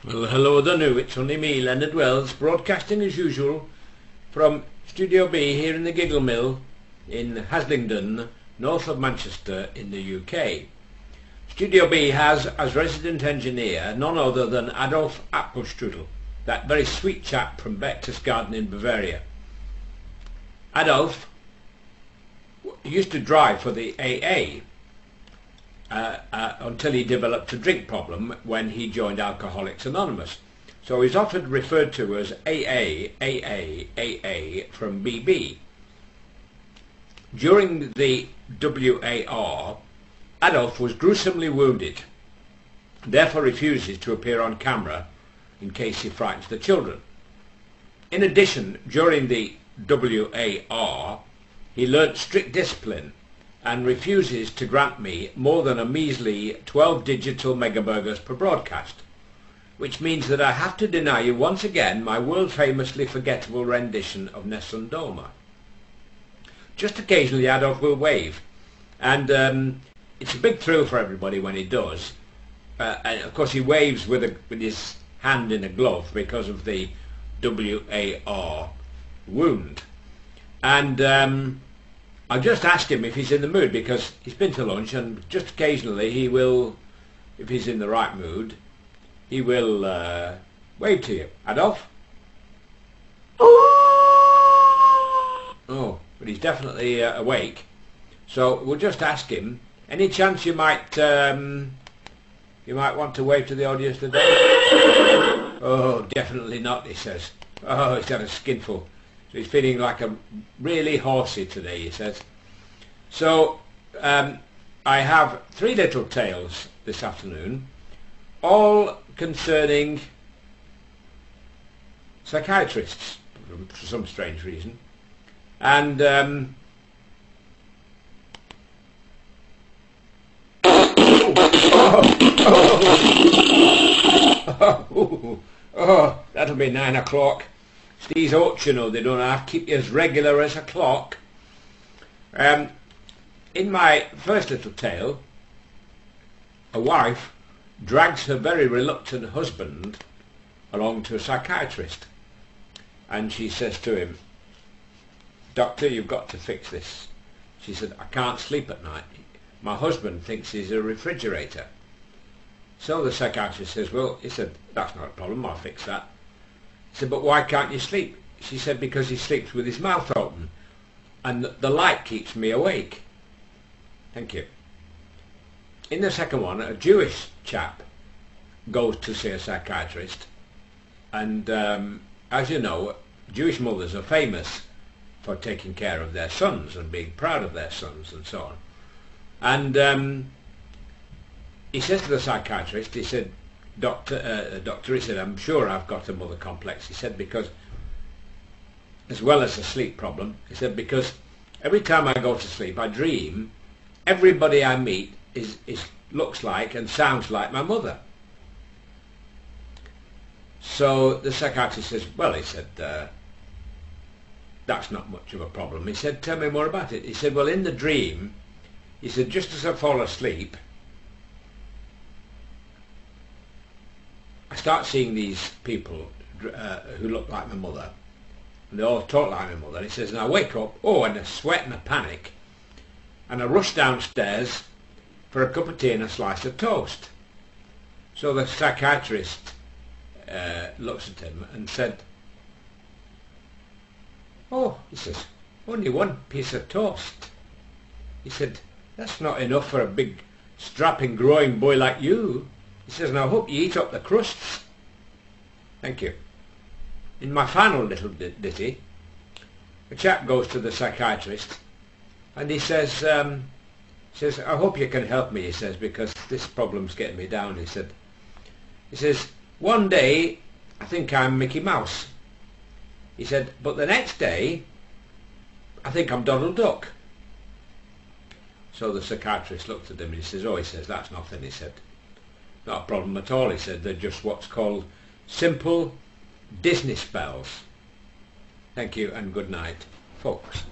Well, hello there, it's only me, Leonard Wells, broadcasting as usual from Studio B here in the Giggle Mill in Haslingden, north of Manchester in the UK. Studio B has as resident engineer none other than Adolf Apfelstrudel, that very sweet chap from Berchtesgaden in Bavaria. Adolf used to drive for the AA until he developed a drink problem when he joined Alcoholics Anonymous. So he's often referred to as AA, AA, AA from BB. During the WAR, Adolf was gruesomely wounded, therefore refuses to appear on camera in case he frightens the children. In addition, during the WAR, he learnt strict discipline and refuses to grant me more than a measly 12 digital megaburgers per broadcast, which means that I have to deny you once again my world-famously forgettable rendition of Nessun Dorma. Just occasionally Adolf will wave, and it's a big thrill for everybody when he does. And of course he waves with his hand in a glove because of the WAR wound. And I just asked him if he's in the mood, because he's been to lunch, and just occasionally he will, if he's in the right mood, he will wave to you. Adolf? Oh, but he's definitely awake. So we'll just ask him. Any chance you might want to wave to the audience today? Oh, definitely not, he says. Oh, he's had a skinful. So he's feeling like a really horsey today, he says. So I have 3 little tales this afternoon, all concerning psychiatrists for some strange reason. And that'll be 9 o'clock. It's these oats, you know, they don't have to keep you as regular as a clock. In my first little tale, a wife drags her very reluctant husband along to a psychiatrist, and she says to him, "Doctor, you've got to fix this." She said, "I can't sleep at night. My husband thinks he's a refrigerator." So the psychiatrist says, "Well," he said, "that's not a problem, I'll fix that." He said, "But why can't you sleep?" She said, "Because he sleeps with his mouth open, and the light keeps me awake." Thank you. In the second one, a Jewish chap goes to see a psychiatrist, and as you know, Jewish mothers are famous for taking care of their sons and being proud of their sons and so on. And he says to the psychiatrist, he said, Doctor, he said, "I'm sure I've got a mother complex." He said, "Because, as well as a sleep problem," he said, "because every time I go to sleep I dream everybody I meet looks like and sounds like my mother." So the psychiatrist says, "Well," he said, "that's not much of a problem." He said, "Tell me more about it." He said, "Well, in the dream," he said, "just as I fall asleep, I start seeing these people who look like my mother, and they all talk like my mother." He says, "And I wake up, in a sweat and a panic, and I rush downstairs for a cup of tea and a slice of toast." So the psychiatrist looks at him and said, "Oh," he says, "only one piece of toast." He said, "That's not enough for a big, strapping, growing boy like you." He says, "And I hope you eat up the crusts." Thank you. In my final little ditty, a chap goes to the psychiatrist and he says, "I hope you can help me," he says, "because this problem's getting me down." He says, "One day I think I'm Mickey Mouse." He said, "But the next day I think I'm Donald Duck." So the psychiatrist looked at him and he says, "Oh," he says, "that's nothing." He said, "Not a problem at all." He said, "They're just what's called simple Disney spells." Thank you and good night, folks.